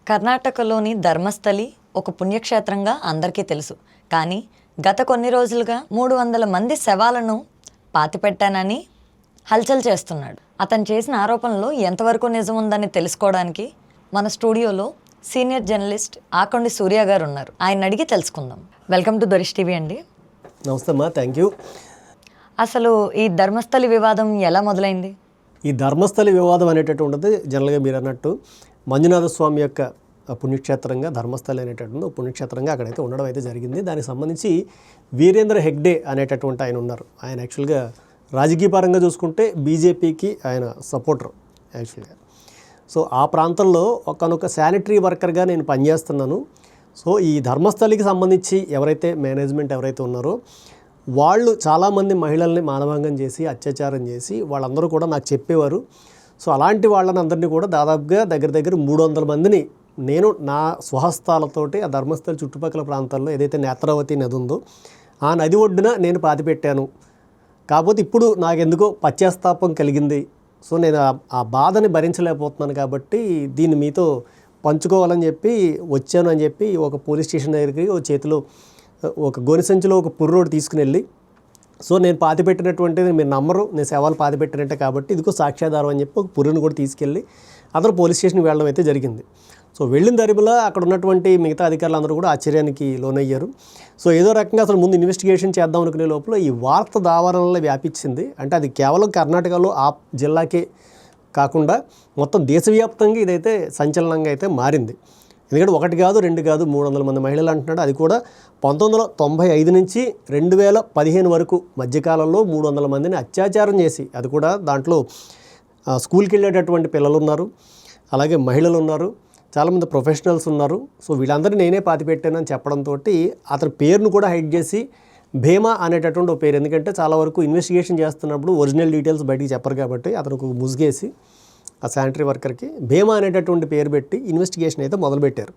కర్ణాటకలోని ధర్మస్థలి ఒక పుణ్యక్షేత్రంగా అందరికీ తెలుసు. కానీ గత కొన్ని రోజులుగా 300 మంది శవాలను పాతిపెట్టానని హల్చల్ చేస్తున్నాడు. అతను చేసిన ఆరోపణలో ఎంతవరకు నిజం ఉందని తెలుసుకోవడానికి మన స్టూడియోలో సీనియర్ జర్నలిస్ట్ ఆకొండి సూర్య గారు ఉన్నారు. ఆయన అడిగి తెలుసుకుందాం. వెల్కమ్ టు దొరిష్ టీవీ అండి. నమస్తే అమ్మా, థ్యాంక్ యూ. అసలు ఈ ధర్మస్థలి వివాదం ఎలా మొదలైంది? ఈ ధర్మస్థలి వివాదం అనేటటువంటిది జనరల్గా మీరు అన్నట్టు మంజునాథ స్వామి యొక్క పుణ్యక్షేత్రంగా ధర్మస్థలి అనేటటువంటి పుణ్యక్షేత్రంగా అక్కడైతే ఉండడం అయితే జరిగింది. దానికి సంబంధించి వీరేంద్ర హెగ్డే అనేటటువంటి ఆయన ఉన్నారు. ఆయన యాక్చువల్గా రాజకీయ పరంగా చూసుకుంటే బీజేపీకి ఆయన సపోర్టర్ యాక్చువల్గా. సో ఆ ప్రాంతంలో ఒకనొక శానిటరీ వర్కర్గా నేను పనిచేస్తున్నాను. సో ఈ ధర్మస్థలికి సంబంధించి ఎవరైతే మేనేజ్మెంట్ ఎవరైతే ఉన్నారో వాళ్ళు చాలామంది మహిళల్ని మానభంగం చేసి అత్యాచారం చేసి వాళ్ళందరూ కూడా నాకు చెప్పేవారు. సో అలాంటి వాళ్ళని అందరినీ కూడా దాదాపుగా దగ్గర 300 మందిని నేను నా స్వహస్తాలతోటి ఆ ధర్మస్థలి చుట్టుపక్కల ప్రాంతాల్లో ఏదైతే నేత్రావతి నది ఉందో ఆ నది ఒడ్డున నేను పాతిపెట్టాను. కాకపోతే ఇప్పుడు నాకెందుకో పశ్చాత్తాపం కలిగింది. సో నేను ఆ బాధని భరించలేకపోతున్నాను కాబట్టి దీన్ని మీతో పంచుకోవాలని చెప్పి వచ్చాను అని చెప్పి ఒక పోలీస్ స్టేషన్ దగ్గరికి ఒక చేతిలో ఒక గోనె సంచిలో ఒక పుర్రోడు తీసుకుని వెళ్ళి, సో నేను పాతిపెట్టినటువంటిది మీరు నమ్మరు, నేను శవాలు పాతిపెట్టినట్టే కాబట్టి ఇదిగో సాక్ష్యాధారం అని చెప్పి ఒక పుర్రుని కూడా తీసుకెళ్ళి అతను పోలీస్ స్టేషన్కి వెళ్ళడం అయితే జరిగింది. సో వెళ్ళిన దరిమిలా అక్కడ ఉన్నటువంటి మిగతా అధికారులు అందరూ కూడా ఆశ్చర్యానికి లోనయ్యారు. సో ఏదో రకంగా అసలు ముందు ఇన్వెస్టిగేషన్ చేద్దాం అనుకునే లోపల ఈ వార్త దావారణలో వ్యాపించింది. అంటే అది కేవలం కర్ణాటకలో ఆ జిల్లాకే కాకుండా మొత్తం దేశవ్యాప్తంగా ఇదైతే సంచలనంగా అయితే మారింది. ఎందుకంటే 1 కాదు 2 కాదు 300 మంది మహిళలు అంటున్నాడు. అది కూడా 1995 నుంచి 2015 వరకు మధ్యకాలంలో 300 మందిని అత్యాచారం చేసి, అది కూడా దాంట్లో స్కూల్కి వెళ్ళేటటువంటి పిల్లలు ఉన్నారు, అలాగే మహిళలు ఉన్నారు, చాలామంది ప్రొఫెషనల్స్ ఉన్నారు. సో వీళ్ళందరినీ నేనే పాతిపెట్టానని చెప్పడంతో అతని పేరును కూడా హైడ్ చేసి భీమా అనేటటువంటి ఒక పేరు, ఎందుకంటే చాలా వరకు ఇన్వెస్టిగేషన్ చేస్తున్నప్పుడు ఒరిజినల్ డీటెయిల్స్ బయటికి చెప్పరు కాబట్టి అతను ఒక ముసుగేసి ఆ శానిటరీ వర్కర్కి భీమా అనేటటువంటి పేరు పెట్టి ఇన్వెస్టిగేషన్ అయితే మొదలుపెట్టారు.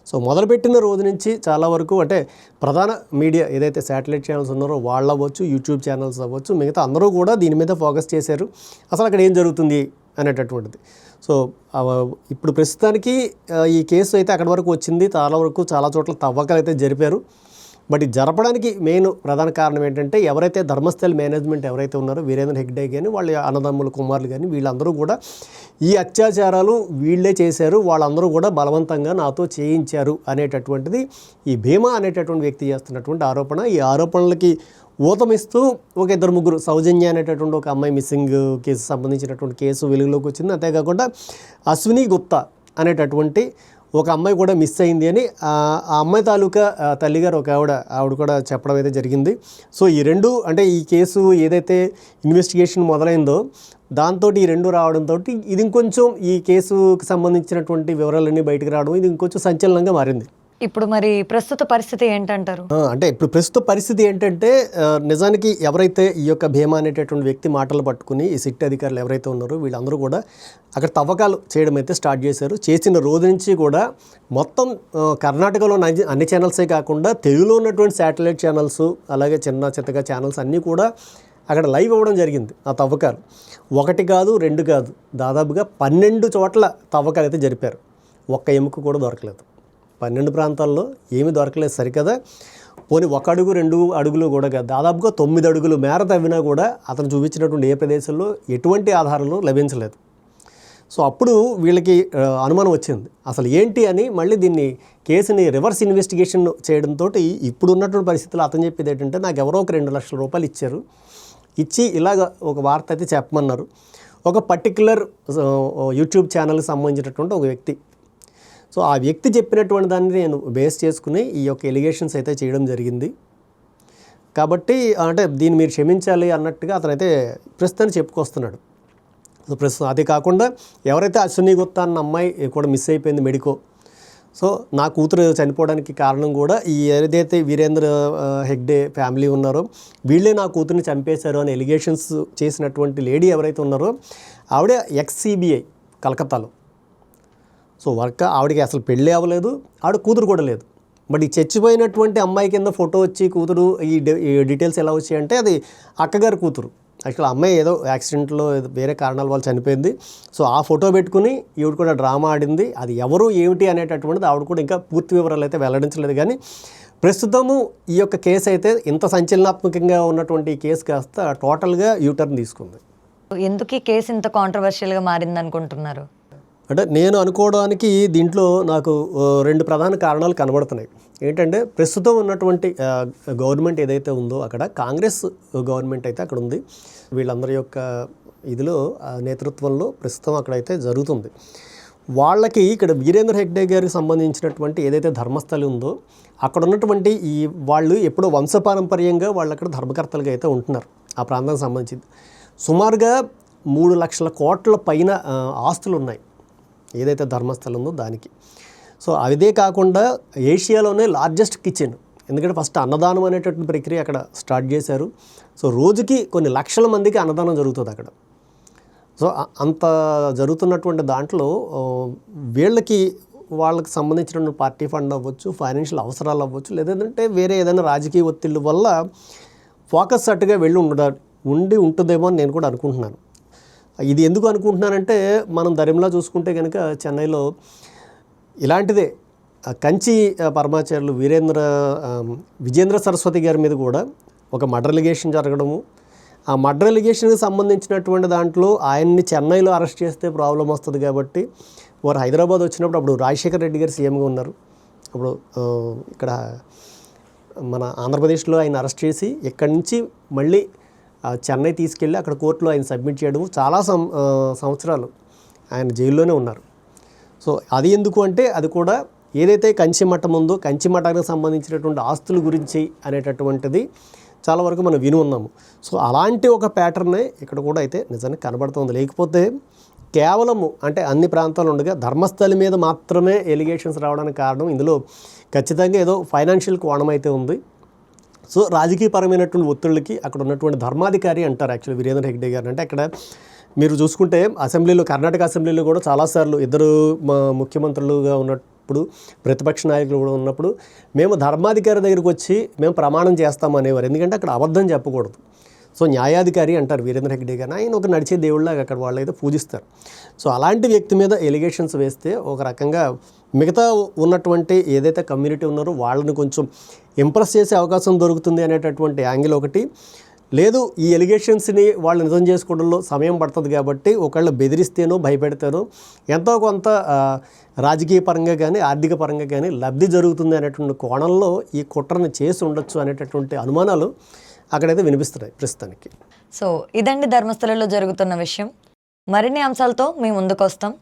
సో మొదలుపెట్టిన రోజు నుంచి చాలా వరకు అంటే ప్రధాన మీడియా ఏదైతే శాటిలైట్ ఛానల్స్ ఉన్నారో వాళ్ళు అవ్వచ్చు, యూట్యూబ్ ఛానల్స్ అవ్వచ్చు, మిగతా అందరూ కూడా దీని మీద ఫోకస్ చేశారు. అసలు అక్కడ ఏం జరుగుతుంది అనేటటువంటిది. సో ఇప్పుడు ప్రస్తుతానికి ఈ కేసు అయితే అక్కడి వరకు వచ్చింది. చాలా చోట్ల తవ్వకాలు అయితే జరిపారు. బట్ ఇది జరపడానికి మెయిన్ ప్రధాన కారణం ఏంటంటే ఎవరైతే ధర్మస్థలి మేనేజ్మెంట్ ఎవరైతే ఉన్నారో వీరేంద్ర హెగ్డే కానీ వాళ్ళ అన్నదమ్ముల కుమారులు కానీ వీళ్ళందరూ కూడా ఈ అత్యాచారాలు వీళ్ళే చేశారు, వాళ్ళందరూ కూడా బలవంతంగా నాతో చేయించారు అనేటటువంటిది ఈ భీమా అనేటటువంటి వ్యక్తి చేస్తున్నటువంటి ఆరోపణ. ఈ ఆరోపణలకి ఊతమిస్తూ ఒక 2-3 సౌజన్య అనేటటువంటి ఒక అమ్మాయి మిస్సింగ్ కేసు సంబంధించినటువంటి కేసు వెలుగులోకి వచ్చింది. అంతేకాకుండా అశ్విని గుప్తా అనేటటువంటి ఒక అమ్మాయి కూడా మిస్ అయింది అని ఆ అమ్మాయి తాలూకా తల్లిగారు ఒక ఆవిడ కూడా చెప్పడం అయితే జరిగింది. సో ఈ రెండు అంటే ఈ కేసు ఏదైతే ఇన్వెస్టిగేషన్ మొదలైందో దాంతో ఈ రెండు రావడంతో ఇది ఇంకొంచెం ఈ కేసుకి సంబంధించినటువంటి వివరాలన్నీ బయటకు రావడం ఇది ఇంకొంచెం సంచలనంగా మారింది. ఇప్పుడు మరి ప్రస్తుత పరిస్థితి ఏంటంటారు? అంటే ఇప్పుడు ప్రస్తుత పరిస్థితి ఏంటంటే నిజానికి ఎవరైతే ఈ యొక్క భీమా అనేటటువంటి వ్యక్తి మాటలు పట్టుకుని ఈ సిట్ అధికారులు ఎవరైతే ఉన్నారో వీళ్ళందరూ కూడా అక్కడ తవ్వకాలు చేయడం అయితే స్టార్ట్ చేశారు. చేసిన రోజు నుంచి కూడా మొత్తం కర్ణాటకలో అన్ని ఛానల్సే కాకుండా తెలుగులో ఉన్నటువంటి శాటిలైట్ ఛానల్స్ అలాగే చిన్నగా ఛానల్స్ అన్నీ కూడా అక్కడ లైవ్ అవ్వడం జరిగింది. ఆ తవ్వకాలు 1 కాదు 2 కాదు దాదాపుగా 12 చోట్ల తవ్వకాలు అయితే జరిపారు. ఒక్క ఎముక కూడా దొరకలేదు. 12 ప్రాంతాల్లో ఏమీ దొరకలేదు సరికదా. పోనీ 1 అడుగు 2 అడుగులు కూడా కాదు, దాదాపుగా 9 అడుగులు మేర తవ్వినా కూడా అతను చూపించినటువంటి ఏ ప్రదేశంలో ఎటువంటి ఆధారాలు లభించలేదు. సో అప్పుడు వీళ్ళకి అనుమానం వచ్చింది అసలు ఏంటి అని. మళ్ళీ దీన్ని కేసుని రివర్స్ ఇన్వెస్టిగేషన్ చేయడంతో ఇప్పుడు ఉన్నటువంటి పరిస్థితుల్లో అతను చెప్పేది ఏంటంటే నాకు ఎవరో ఒక 2 లక్షల రూపాయలు ఇచ్చి ఇలాగ ఒక వార్త అయితే చెప్పమన్నారు. ఒక పర్టిక్యులర్ యూట్యూబ్ ఛానల్కి సంబంధించినటువంటి ఒక వ్యక్తి. సో ఆ వ్యక్తి చెప్పినటువంటి దాన్ని నేను బేస్ చేసుకుని ఈ యొక్క ఎలిగేషన్స్ అయితే చేయడం జరిగింది. కాబట్టి అంటే దీన్ని మీరు క్షమించాలి అన్నట్టుగా అతనైతే ప్రస్తుతాన్ని చెప్పుకొస్తున్నాడు. సో ప్రస్తుతం అది కాకుండా ఎవరైతే అశ్విని గుప్తా అన్న అమ్మాయి కూడా మిస్ అయిపోయింది మెడికో. సో నా కూతురు చనిపోవడానికి కారణం కూడా ఈ ఏదైతే వీరేంద్ర హెగ్డే ఫ్యామిలీ ఉన్నారో వీళ్ళే నా కూతురిని చంపేశారు అని ఎలిగేషన్స్ చేసినటువంటి లేడీ ఎవరైతే ఉన్నారో ఆవిడ ఎక్స్-సిబిఐ కలకత్తాలో. సో ఆవిడకి అసలు పెళ్ళి అవ్వలేదు, ఆవిడ కూతురు కూడా లేదు. బట్ ఈ చచ్చిపోయినటువంటి అమ్మాయి కింద ఫోటో వచ్చి కూతురు ఈ డీటెయిల్స్ ఎలా వచ్చాయంటే అది అక్కగారి కూతురు యాక్చువల్ అమ్మాయి ఏదో యాక్సిడెంట్లో వేరే కారణాల వల్ల చనిపోయింది. సో ఆ ఫోటో పెట్టుకుని ఈవిడ కూడా డ్రామా ఆడింది. అది ఎవరు ఏమిటి అనేటటువంటిది ఆవిడ కూడా ఇంకా పూర్తి వివరాలు అయితే వెల్లడించలేదు. కానీ ప్రస్తుతము ఈ యొక్క కేసు అయితే ఇంత సంచలనాత్మకంగా ఉన్నటువంటి ఈ కేసు కాస్త టోటల్గా యూటర్న్ తీసుకుంది. ఎందుకు ఈ కేసు ఇంత కాంట్రవర్షియల్గా మారింది అనుకుంటున్నారు? అంటే నేను అనుకోవడానికి దీంట్లో నాకు 2 ప్రధాన కారణాలు కనబడుతున్నాయి. ఏంటంటే ప్రస్తుతం ఉన్నటువంటి గవర్నమెంట్ ఏదైతే ఉందో అక్కడ కాంగ్రెస్ గవర్నమెంట్ అయితే అక్కడ ఉంది. వీళ్ళందరి యొక్క ఇదిలో నేతృత్వంలో ప్రస్తుతం అక్కడైతే జరుగుతుంది. వాళ్ళకి ఇక్కడ వీరేంద్ర హెగ్డే గారికి సంబంధించినటువంటి ఏదైతే ధర్మస్థలి ఉందో అక్కడ ఉన్నటువంటి ఈ వాళ్ళు ఎప్పుడో వంశపారంపర్యంగా వాళ్ళు అక్కడ ధర్మకర్తలుగా అయితే ఉంటున్నారు. ఆ ప్రాంతానికి సంబంధించి సుమారుగా 3 లక్షల కోట్ల పైన ఆస్తులు ఉన్నాయి ఏదైతే ధర్మస్థలం ఉందో దానికి. సో అదే కాకుండా ఏషియాలోనే లార్జెస్ట్ కిచెన్, ఎందుకంటే ఫస్ట్ అన్నదానం అనేటటువంటి ప్రక్రియ అక్కడ స్టార్ట్ చేశారు. సో రోజుకి కొన్ని లక్షల మందికి అన్నదానం జరుగుతుంది అక్కడ. సో అంత జరుగుతున్నటువంటి దాంట్లో వాళ్ళకి సంబంధించిన పార్టీ ఫండ్ అవ్వచ్చు, ఫైనాన్షియల్ అవసరాలు అవ్వచ్చు, లేదంటే వేరే ఏదైనా రాజకీయ ఒత్తిళ్ళ వల్ల ఫోకస్ అట్టుగా ఉండి ఉంటుందేమో అని నేను కూడా అనుకుంటున్నాను. ఇది ఎందుకు అనుకుంటున్నానంటే మనం దరిమిలా చూసుకుంటే కనుక చెన్నైలో ఇలాంటిదే కంచి పరమాచార్యులు విజేంద్ర సరస్వతి గారి మీద కూడా ఒక మర్డర్ ఎలిగేషన్ జరగడము, ఆ మర్డర్ ఎలిగేషన్కి సంబంధించినటువంటి దాంట్లో ఆయన్ని చెన్నైలో అరెస్ట్ చేస్తే ప్రాబ్లం వస్తుంది కాబట్టి వారు హైదరాబాద్ వచ్చినప్పుడు అప్పుడు రాజశేఖర్ రెడ్డి గారు సీఎంగా ఉన్నారు. అప్పుడు ఇక్కడ మన ఆంధ్రప్రదేశ్లో ఆయన అరెస్ట్ చేసి ఇక్కడి నుంచి మళ్ళీ చెన్నై తీసుకెళ్ళి అక్కడ కోర్టులో ఆయన సబ్మిట్ చేయడం చాలా సంవత్సరాలు ఆయన జైల్లోనే ఉన్నారు. సో అది ఎందుకు అంటే అది కూడా ఏదైతే కంచి మఠం ఉందో కంచి మఠానికి సంబంధించినటువంటి ఆస్తుల గురించి అనేటటువంటిది చాలా వరకు మనం విని ఉన్నాము. సో అలాంటి ఒక ప్యాటర్నే ఇక్కడ కూడా అయితే నిజానికి కనబడుతుంది. లేకపోతే కేవలము అంటే అన్ని ప్రాంతాలు ఉండగా ధర్మస్థలి మీద మాత్రమే ఎలిగేషన్స్ రావడానికి కారణం ఇందులో ఖచ్చితంగా ఏదో ఫైనాన్షియల్ కోణం అయితే ఉంది. సో రాజకీయపరమైనటువంటి ఒత్తిళ్ళకి అక్కడ ఉన్నటువంటి ధర్మాధికారి అంటారు యాక్చువల్లీ వీరేంద్ర హెగ్డే గారు. అంటే అక్కడ మీరు చూసుకుంటే అసెంబ్లీలో కర్ణాటక అసెంబ్లీలో కూడా చాలాసార్లు ఇద్దరు ముఖ్యమంత్రులుగా ఉన్నప్పుడు ప్రతిపక్ష నాయకులు కూడా ఉన్నప్పుడు మేము ధర్మాధికారి దగ్గరికి వచ్చి మేము ప్రమాణం చేస్తాం అనేవారు. ఎందుకంటే అక్కడ అబద్ధం చెప్పకూడదు. సో న్యాయాధికారి అంటారు వీరేంద్ర హెగ్డే గారిని. ఆయన ఒక నడిచే దేవుళ్ళగా అక్కడ వాళ్ళు అయితే పూజిస్తారు. సో అలాంటి వ్యక్తి మీద ఎలిగేషన్స్ వేస్తే ఒక రకంగా మిగతా ఉన్నటువంటి ఏదైతే కమ్యూనిటీ ఉన్నారో వాళ్ళని కొంచెం ఇంప్రెస్ చేసే అవకాశం దొరుకుతుంది అనేటటువంటి యాంగిల్ ఒకటి. లేదు ఈ ఎలిగేషన్స్ని వాళ్ళు నిజం చేసుకోవడంలో సమయం పడుతుంది కాబట్టి ఒకళ్ళు బెదిరిస్తేనో భయపెడితేనో ఎంతో కొంత రాజకీయ పరంగా కానీ ఆర్థిక పరంగా కానీ లబ్ధి జరుగుతుంది అనేటువంటి కోణంలో ఈ కుట్రని చేసి ఉండొచ్చు అనేటటువంటి అనుమానాలు అక్కడైతే వినిపిస్తున్నాయి ప్రస్తుతానికి. సో ఇదండి ధర్మస్థలంలో జరుగుతున్న విషయం. మరిన్ని అంశాలతో మేము ముందుకు వస్తాం.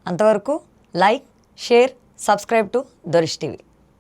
అంతవరకు like, share, subscribe to Dorish TV.